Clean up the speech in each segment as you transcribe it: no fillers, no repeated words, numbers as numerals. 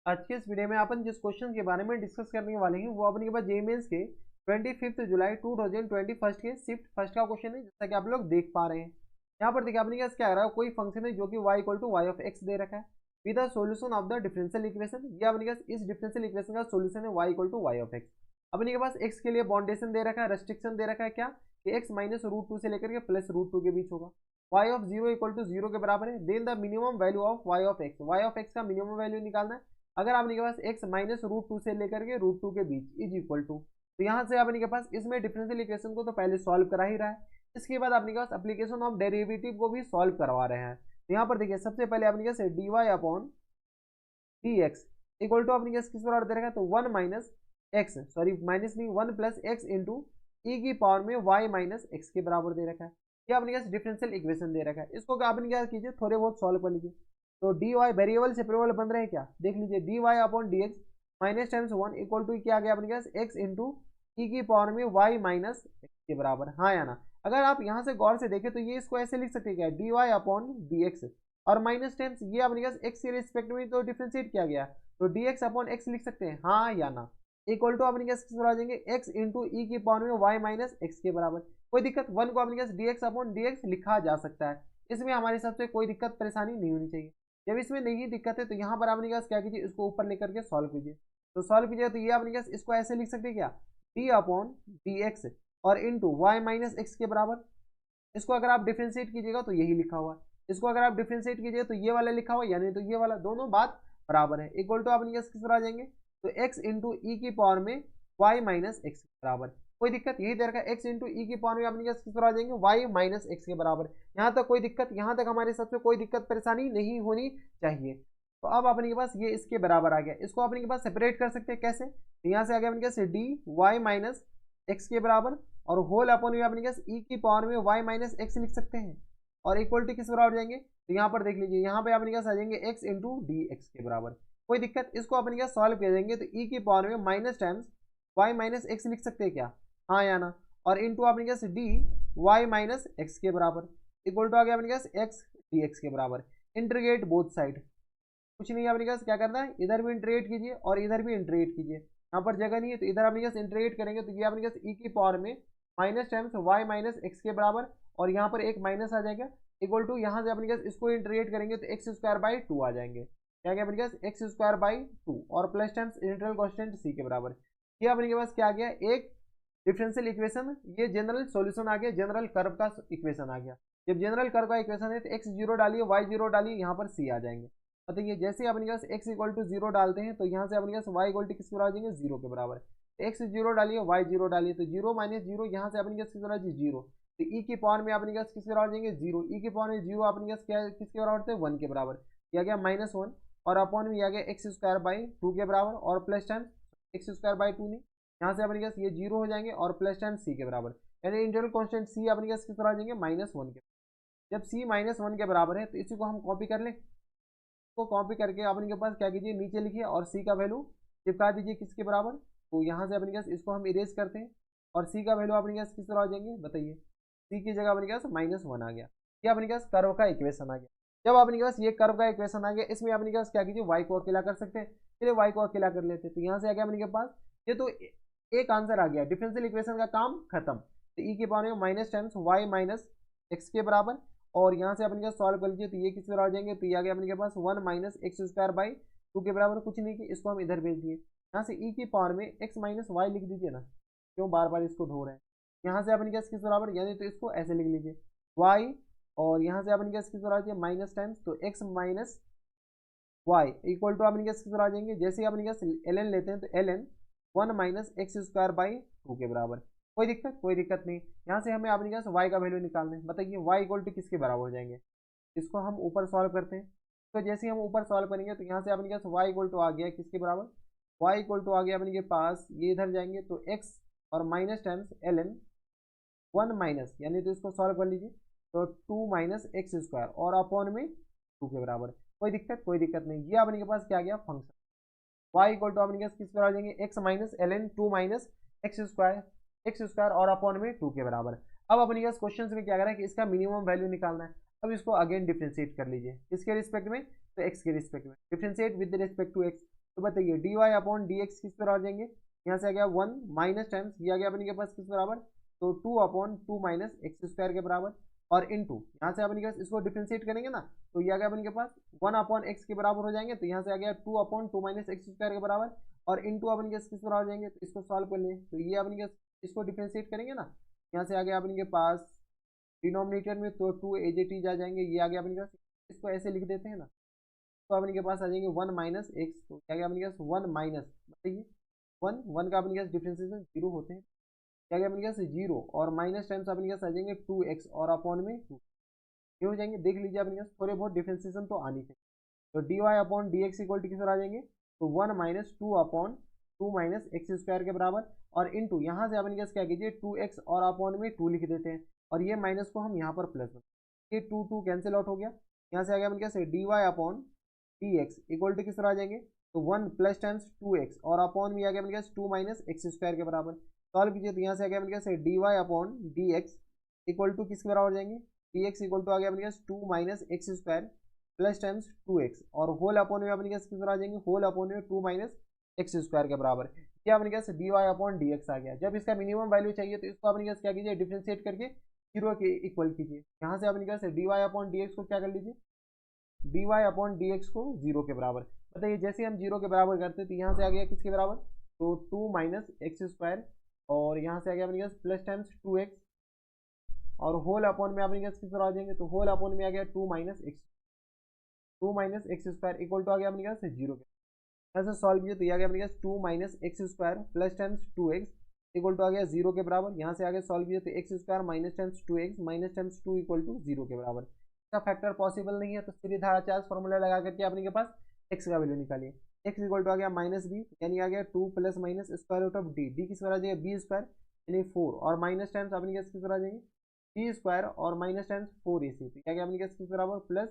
आज के इस वीडियो में अपन जिस क्वेश्चन के बारे में डिस्कस करने वाले हैं वो अपने पास जेईई मेंस के 25 जुलाई 2021 के शिफ्ट फर्स्ट का क्वेश्चन है, जैसा कि आप लोग देख पा रहे हैं। यहाँ पर देखिए अपने पास क्या आ रहा है, कोई फंक्शन है जो कि y equal to Y of X दे रखा है with the solution of the differential equation. ये अपने पास इस डिफरेंशियल इक्वेशन का सॉल्यूशन है y equal to Y of X. अपने के पास x के लिए बाउंडेशन दे रखा है, रेस्ट्रिक्शन दे रखा है क्या कि x माइनस रूट टू से लेकर के प्लस रूट टू के बीच होगा। y of zero equal to zero के बराबर है। Then the minimum value of y of x का मिनिमम वैल्यू निकालना है। अगर आपके पास x माइनस रूट टू से लेकर के रूट टू के बीच इज इक्वल टू, तो यहाँ से आपके पास इसमें डिफरेंशियल इक्वेशन को तो पहले सॉल्व करा ही रहा है, इसके बाद आपके पास एप्लीकेशन ऑफ डेरिवेटिव को भी सॉल्व करवा रहे हैं। तो यहाँ पर देखिए सबसे पहले आपके पास D Y upon D X equal to अपने किस बराबर दे रखा है, तो one minus X, sorry minus नहीं, one plus X into E की पावर में वाई माइनस एक्स के बराबर दे रखा है। ये अपने पास डिफरेंशियल इक्वेशन दे रखा है, इसको आपने क्या कीजिए थोड़े बहुत सॉल्व कर लीजिए। तो डी वाई वेरिएबल सेपरेबल बन रहे हैं क्या, देख लीजिए D Y upon D X minus times one equal to क्या आ गया अपने पास एक्स इंटू ई की पावर में वाई माइनस एक्स के बराबर, हाँ या ना। अगर आप यहाँ से गौर से देखें तो ये इसको ऐसे लिख सकते हैं क्या, D Y upon D X और माइनस टाइम्स ये अपने पास एक्स के रिस्पेक्ट में तो डिफ्रेंशिएट किया गया, तो डी एक्स अपॉन एक्स लिख सकते हैं, हाँ या ना। इक्वल टू अपने पास किस आ जाएंगे एक्स इंटू ई की पावर में वाई माइनस एक्स के बराबर। कोई दिक्कत, वन को अपने पास D X upon D X लिखा जा सकता है, इसमें हमारे हिसाब से कोई दिक्कत परेशानी नहीं होनी चाहिए। जब इसमें नहीं दिक्कत है तो यहाँ पर अपने पास क्या कीजिए, इसको ऊपर लेकर के सॉल्व कीजिए। तो सॉल्व कीजिए तो ये अपने पास इसको ऐसे लिख सकते हैं क्या, डी अपॉन डी एक्स और इंटू वाई माइनस एक्स के बराबर। इसको अगर आप डिफ्रेंशिएट कीजिएगा तो यही लिखा हुआ है, इसको अगर आप डिफ्रेंशिएट कीजिए तो ये वाला लिखा हुआ है, यानी तो ये वाला, दोनों बात बराबर है। इक्वल टू अपने किस पर आ जाएंगे, तो x इंटू ई की पावर में y माइनस एक्स के बराबर। कोई दिक्कत, यही दे रखा है x इंटू ई की पावर में अपने किस पर आ जाएंगे y माइनस एक्स के बराबर। यहाँ तक कोई दिक्कत, यहाँ तक हमारे सबसे कोई दिक्कत परेशानी नहीं होनी चाहिए। तो अब अपने के पास ये इसके बराबर आ गया, इसको अपने के पास सेपरेट कर सकते हैं कैसे, तो यहाँ से आ गया अपने पास डी वाई माइनस एक्स के बराबर और होल अपॉन में अपने पास ई की पावर में y माइनस एक्स लिख सकते हैं और इक्वल टू किस बराबर जाएंगे, तो यहाँ पर देख लीजिए यहाँ पे अपने पास आ जाएंगे x इंटू डी एक्स के बराबर। कोई दिक्कत, इसको अपने पास सॉल्व कर देंगे तो ई की पावर में minus times y minus x लिख सकते हैं क्या, हाँ या ना, और इंटू अपने पास डी वाई माइनस एक्स के बराबर इक्वल टू आ गया अपने पास x डी एक्स के बराबर। इंटीग्रेट बोथ साइड, कुछ नहीं है अपने पास, क्या करना है इधर भी इंटीग्रेट कीजिए और इधर भी इंटीग्रेट कीजिए। यहाँ पर जगह नहीं है तो इधर अपने पास इंटीग्रेट करेंगे तो ये अपने पास ई की पावर में minus times Y minus X के बराबर और यहाँ पर एक माइनस आ जाएगा इक्वल टू, यहाँ से अपने पास इसको इंटीग्रेट करेंगे तो एक्स स्क्वायर बाई टू आ जाएंगे, क्या गया अपने पास एक्स स्क्वायर बाई टू और प्लस टाइम्स इंटीग्रल कांस्टेंट सी के बराबर। ये अपने पास क्या आ गया, एक डिफरेंशियल इक्वेशन, ये जनरल सॉल्यूशन आ गया, जनरल कर्व का इक्वेशन आ गया। जब जनरल कर्व का इक्वेशन है तो एक्स जीरो डालिए वाई जीरो डालिए, यहाँ पर सी आ जाएंगे। बताइए जैसे ही अपने पास x इक्वल टू जीरो डालते हैं तो यहाँ से अपने पास y इक्वल टू किस बराबर आ जाएंगे, जीरो के बराबर। x जीरो डालिए y जीरो डालिए तो जीरो माइनस जीरो, यहाँ से अपने पास किस बराबर जीरो, तो e की पावर में अपने पास किस बराबर आ जाएंगे जीरो, e की पावर में जीरो अपने पास क्या किसके बराबर थे, वन के बराबर, यह गया माइनस वन और अपॉन में आ गया एक्स स्क्वायर बाई टू के बराबर और plus time x square by to नहीं, यहाँ से अपने पास ये जीरो हो जाएंगे और प्लस टाइम सी के बराबर, यानी इंटरवल कॉन्स्टेंट सी अपने पास किस बराबर आ जाएंगे माइनस वन के। जब सी माइनस वन के बराबर है तो इसी को हम कॉपी कर लें, को कॉपी करके अपने के पास क्या कीजिए नीचे लिखिए और सी का वैल्यू चिपका दीजिए किसके बराबर, तो यहाँ से अपने पास इसको हम इरेज करते हैं और सी का वैल्यू अपने पास किस तरह आ जाएंगे, बताइए सी की जगह अपने पास माइनस वन आ गया। ये अपने पास कर्व का इक्वेशन आ गया। जब अपने पास ये कर्व का इक्वेशन आ गया, इसमें अपने पास क्या कीजिए वाई को अकेला कर सकते हैं, चलिए वाई को अकेला कर लेते हैं। तो यहाँ से आ गया अपने के पास ये तो एक आंसर आ गया, डिफरेंशियल इक्वेशन का काम खत्म। तो ई के पावर में minus times Y minus X के बराबर और यहाँ से अपने पास सॉल्व कर लीजिए तो ये किस बराबर आ जाएंगे, तो ये आ गया अपने के पास one minus X square by two के बराबर, कुछ नहीं कि इसको हम इधर भेज दिए। यहाँ से ई की पावर में एक्स माइनस वाई लिख दीजिए ना, क्यों बार बार इसको ढो रहे हैं। यहाँ से अपने पास किस बराबर, यानी तो इसको ऐसे लिख लीजिए वाई और यहाँ से अपने पास किस बराबर आ जाए माइनस टाइम्स, तो X minus Y equal to अपने पास किस बराबर आ जाएंगे, जैसे ही अपने पास एल एन लेते हैं तो L N one minus X square by two के बराबर। कोई दिक्कत, कोई दिक्कत नहीं। यहाँ से हमें अपने पास y का वैल्यू निकालना है, बताइए y इक्वल टू किसके बराबर हो जाएंगे, इसको हम ऊपर सॉल्व करते हैं। तो जैसे ही हम ऊपर सॉल्व करेंगे तो यहाँ से अपने पास y इक्वल टू आ गया किसके बराबर, y इक्वल टू आ गया अपने के पास, ये इधर जाएंगे तो x और minus times L N one minus, यानी तो इसको सॉल्व कर लीजिए तो टू माइनस एक्स स्क्वायर और अपॉन में टू के बराबर। कोई दिक्कत, कोई दिक्कत नहीं। ये अपने के पास क्या गया फंक्शन y इक्वल टू अपने पास किस पर आ जाएंगे x minus L N two minus X square और अपॉन में टू के बराबर। अब अपने पास क्वेश्चन में क्या करा है कि इसका मिनिमम वैल्यू निकालना है। अब इसको अगेन डिफ्रेंशिएट कर लीजिए, किसके रिस्पेक्ट में, तो x के रिस्पेक्ट में, differentiate with respect to x। तो बताइए dy अपॉन डी एक्स किस पर आ जाएंगे, यहाँ से आ गया 1 माइनस टाइम्स ये आ गया अपने के पास किस बराबर, तो 2 अपॉन 2 माइनस एक्स स्क्वायर के बराबर, और इनटू यहाँ से अपने के पास इसको डिफ्रेंशिएट करेंगे ना, तो ये आ गया अपने के पास 1 अपॉन एक्स के बराबर हो जाएंगे, तो यहाँ से आ गया 2 अपॉन 2 माइनस एक्स स्क्वायर के बराबर, और इनटू अपने के पास किस बराबर हो जाएंगे, तो इसको सॉल्व कर लें, तो ये अपने के पास इसको डिफ्रेंशिएट करेंगे ना, यहाँ से आ गया अपने के पास डिनोमिनेटर में तो 2 एज इट इज आ जाएंगे, ये आ गया अपने के पास, इसको ऐसे लिख देते हैं ना, तो अपने के पास आ जाएंगे 1 माइनस एक्स, तो क्या गया अपने के पास 1 माइनस, बताइए 1 का अपने पास डिफ्रेंसिएशन 0 होते हैं, क्या गया अपने पास 0, और माइनस टाइम्स अपने पास आ जाएंगे 2x और अपॉन में 2, ये हो जाएंगे, देख लीजिए अपने पास थोड़े बहुत डिफ्रेंसिएशन तो आनी चाहिए, तो D Y upon D X equal to किस पर आ जाएंगे, तो 1 minus 2 upon 2 minus X square के बराबर, और इनटू यहाँ से अपने पास क्या कीजिए 2x और अपॉन में 2 लिख देते हैं, और ये माइनस को हम यहाँ पर प्लस, ये 2 कैंसिल आउट हो गया, यहाँ से आ गया अपने पास D Y upon D X equal to किस पर आ जाएंगे, तो 1 प्लस टाइम्स 2x और अपॉन में आ गया अपने पास 2 माइनस एक्स स्क्वायर के बराबर, सॉल्व कीजिए तो यहाँ से आ गया अपने पास D Y upon D X equal to किसके बराबर हो जाएंगे, डी एक्स इक्वल टू आ गया अपने पास 2 minus X square plus times 2x, और होल अपॉन में अपने पास किस बराबर आ जाएंगे, होल अपॉन में 2 माइनस एक्स स्क्वायर के बराबर, क्या अपने पास D Y upon D X आ गया। जब इसका मिनिमम वैल्यू चाहिए तो इसको अपने पास क्या कीजिए, डिफ्रेंशिएट करके 0 के इक्वल कीजिए, यहाँ से अपने पास D Y upon D X को क्या कर लीजिए, D Y upon D X को 0 के बराबर, बताइए जैसे हम 0 के बराबर करते तो यहाँ से आ गया किसके बराबर, तो 2 माइनस एक्स स्क्वायर, और यहाँ से आ गया अपने पास प्लस टाइम्स 2x, और होल अपॉन में अपने पास किस तरह आ जाएंगे, तो होल अपॉन में आ गया 2 minus X square equal to आ गया अपने पास 0 के, ऐसे सॉल्व किया तो ये आ गया अपने पास 2 minus X square plus times 2x equal to आ गया 0 के बराबर, यहाँ से आगे सॉल्व किया तो X square minus times 2x minus times 2 equal to 0 के बराबर, इसका फैक्टर पॉसिबल नहीं है, तो सीधी धारा चार्ज फॉर्मूला लगा करके अपने के पास x का वैल्यू निकालिए, x इक्वल टू आ गया माइनस बी, यानी आ गया 2 plus minus square root of D, D किस पर आ जाएगा बी स्क्वायर यानी 4, और माइनस टाइम्स अपने के किस पर आ जाएंगे बी स्क्वायर और माइनस टाइम्स 4ac, तो क्या गया अपने किस बराबर प्लस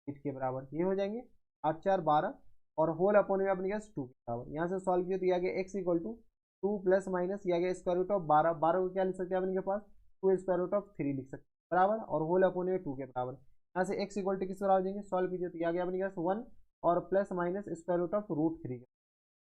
8 के बराबर, ये हो जाएंगे 8 4 12, और होल अपॉन में अपने पास 2 के बराबर, यहाँ से सॉल्व किया तो ये आ गया x equal to 2 plus minus ये आ गया स्क्वायर रूट ऑफ 12, 12 को क्या लिख सकते हैं अपने के पास 2 स्क्वायर रूट ऑफ 3 लिख सकते हैं बराबर, और होल अपॉन में 2 के बराबर, यहाँ से x इक्वल टू किस बराबर जाएंगे, सॉल्व कीजिए तो ये आ गया अपने पास 1 और plus minus square root of root 3,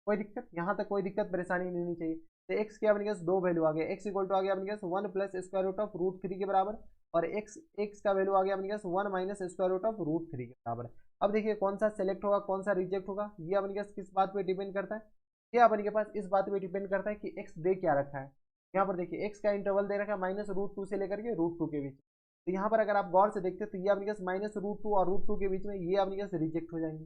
कोई दिक्कत, यहाँ तक कोई दिक्कत परेशानी नहीं होनी चाहिए, तो x के अपने पास 2 वैल्यू आ गया, x इक्वल टू आ गया अपने पास 1 plus square root of root 3 के बराबर, और x का वैल्यू आ गया अपने पास 1 minus square root of root 3 के बराबर। अब देखिए कौन सा सेलेक्ट होगा कौन सा रिजेक्ट होगा, ये अपने पास किस बात पे डिपेंड करता है, ये अपने के पास इस बात पे डिपेंड करता है कि x दे क्या रखा है, यहाँ पर देखिए x का इंटरवल दे रखा है माइनस रूट 2 से लेकर के रूट 2 के बीच, तो यहाँ पर अगर आप गौर से देखते तो ये अपने पास माइनस रूट 2 और रूट 2 के बीच में ये अपने पास रिजेक्ट हो जाएंगे,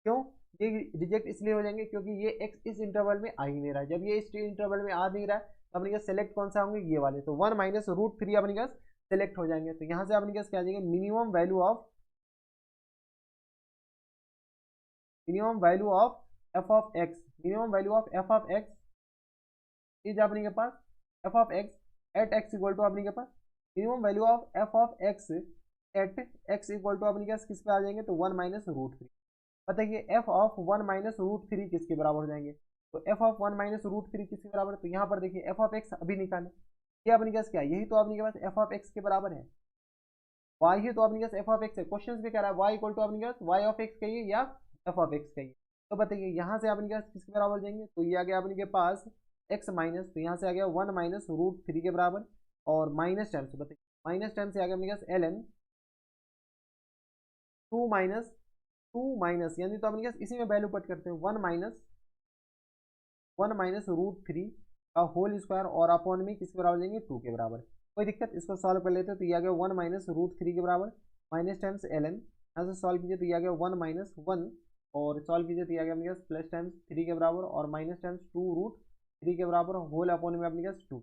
क्यों ये रिजेक्ट इसलिए हो जाएंगे क्योंकि ये x इस इंटरवल में आ ही नहीं रहा है, जब ये इस इंटरवल में आ नहीं रहा है तो अपने पास सेलेक्ट कौन सा होंगे ये वाले, तो 1 माइनस रूट 3 अपने पास सेलेक्ट हो जाएंगे, तो यहाँ से अपने पास क्या आ जाएंगे minimum value of F of X, minimum value of F of X is अपने के पास F of X at X equal to अपने के पास minimum value of F of X at X equal to अपने के पास किस पे आ जाएंगे, तो 1 माइनस रूट 3, बताइए एफ ऑफ 1 माइनस रूट 3 किसके बराबर हो जाएंगे, तो एफ ऑफ 1 माइनस रूट 3 किसके बराबर, तो यहाँ पर देखिए एफ ऑफ एक्स अभी निकाले, ये अपने के पास क्या है, यही तो अपने के पास एफ ऑफ एक्स के बराबर है, वाई ही तो अपने के पास एफ ऑफ एक्स है, क्वेश्चन भी कह रहा है वाई इक्वल टू अपने के पास वाई ऑफ एक्स कहिए या एफ ऑफ एक्स कहिए, तो बताइए यहाँ से अपने के पास किसके बराबर जाएंगे, तो ये आ गया अपने के पास एक्स माइनस, तो यहाँ से आ गया 1 माइनस रूट 3 के बराबर, और माइनस टाइम से बताइए माइनस टाइम से आ गया अपने पास एल एन 2 माइनस यानी तो अपने पास इसी में वैल्यू पट करते हैं 1 माइनस रूट 3 का होल स्क्वायर, और अपॉन में किसके बराबर जाएंगे 2 के बराबर, कोई दिक्कत, इसको सॉल्व कर लेते हैं तो ये आ गया 1 माइनस रूट 3 के बराबर, माइनस टाइम्स एल एन, यहाँ से सॉल्व कीजिए तो ये आ गया 1 माइनस 1, और सॉल्व कीजिए तो ये आ गया अपने पास प्लस टाइम्स 3 के बराबर, और माइनस टाइम्स 2 रूट 3 के बराबर, होल अपॉन में अपने पास 2,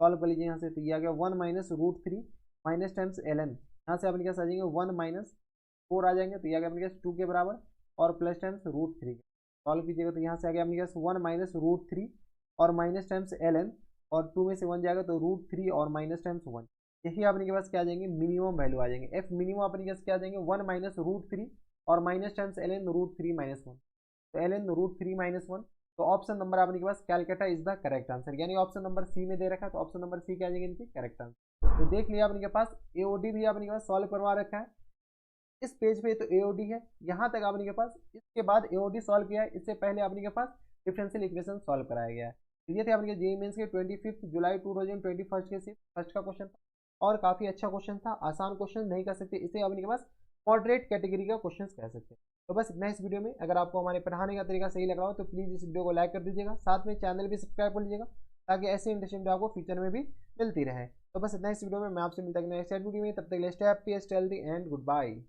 सॉल्व कर लीजिए यहाँ से तो ये आ गया 1 minus root 3 minus times L N, यहाँ से अपने पास आ जाएंगे 1 माइनस 4 आ जाएंगे, तो ये आ गया अपने पास 2 के बराबर, और प्लस टाइम्स रूट 3, सॉल्व कीजिएगा तो यहाँ से आ गया अपने पास 1 माइनस रूट 3 और माइनस टाइम्स एल एन, और 2 में से 1 जाएगा तो रूट 3 और माइनस टाइम्स 1, यही अपने के पास क्या आ जाएंगे मिनिमम वैल्यू आ जाएंगे, एफ मिनिमम अपने के पास क्या आ जाएंगे 1 माइनस रूट 3 और minus times L N root 3 minus 1, तो एल एन रूट 3 माइनस 1, तो ऑप्शन नंबर आपने के पास Calcutta is the correct answer, यानी ऑप्शन नंबर सी में दे रखा है, तो ऑप्शन नंबर सी क्या आ जाएंगे इनकी करेक्ट आंसर, तो देख लिया आपने के पास एओडी भी आपने के पास सॉल्व करवा रखा है, इस पेज पे तो एओडी है, यहाँ तक आपने के पास, इसके बाद एओडी सॉल्व किया है, इससे पहले आपने के पास डिफरेंशियल इक्वेशन सॉल्व कराया गया है। तो ये थे आपने जेईई मेंस के 25 जुलाई 2021 के सिर्फ फर्स्ट का क्वेश्चन था, और काफ़ी अच्छा क्वेश्चन था, आसान क्वेश्चन नहीं कह सकते इसे, आपने के पास मॉडरेट कैटेगरी का क्वेश्चन कह सकते हैं। तो बस इतना इस वीडियो में, अगर आपको हमारे पढ़ाने का तरीका सही लग रहा हो तो प्लीज़ इस वीडियो को लाइक कर दीजिएगा, साथ में चैनल भी सब्सक्राइब कर लीजिएगा, ताकि ऐसे इंटरेस्टिंग वीडियो आपको फ्यूचर में भी मिलती रहे। तो बस इतना इस वीडियो में, मैं आपसे मिलता हूं नेक्स्ट वीडियो में, तब तक के लिए stay happy, stay healthy and good bye.